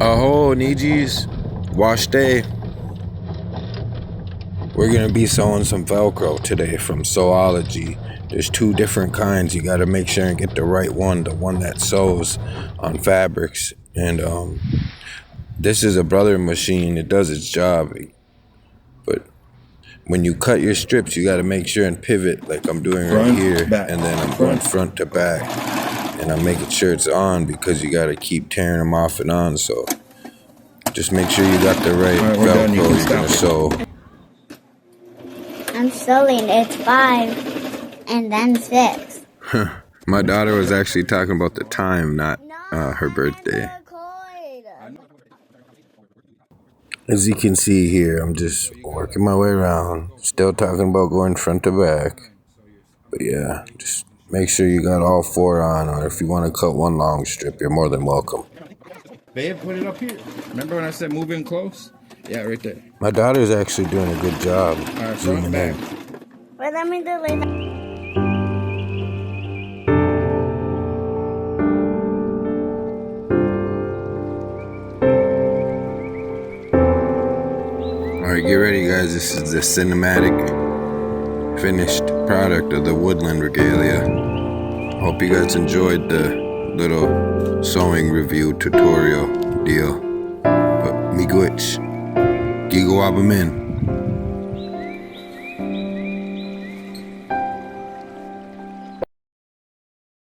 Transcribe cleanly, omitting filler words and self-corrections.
Aho, Nijis. Wash day. We're gonna be sewing some Velcro today from Sewology. There's two different kinds. You gotta make sure and get the right one, the one that sews on fabrics. And this is a brother machine. It does its job. But when you cut your strips, you gotta make sure and pivot like I'm doing right here. And then I'm going front to back. And I'm making sure it's on because you gotta keep tearing them off and on. So just make sure you got the right Velcro you're gonna sew. I'm sewing. It's 5 and then 6. My daughter was actually talking about the time, not her birthday. As you can see here, I'm just working my way around. Still talking about going front to back. But yeah, just make sure you got all 4 on, or if you want to cut one long strip, you're more than welcome. Babe, put it up here. Remember when I said move in close? Yeah, right there. My daughter's actually doing a good job zooming in. Wait, let me delete that. Alright, get ready guys. This is the cinematic finished product of the woodland regalia. Hope you guys enjoyed the little sewing review tutorial deal. But miigwech, gigo abamin.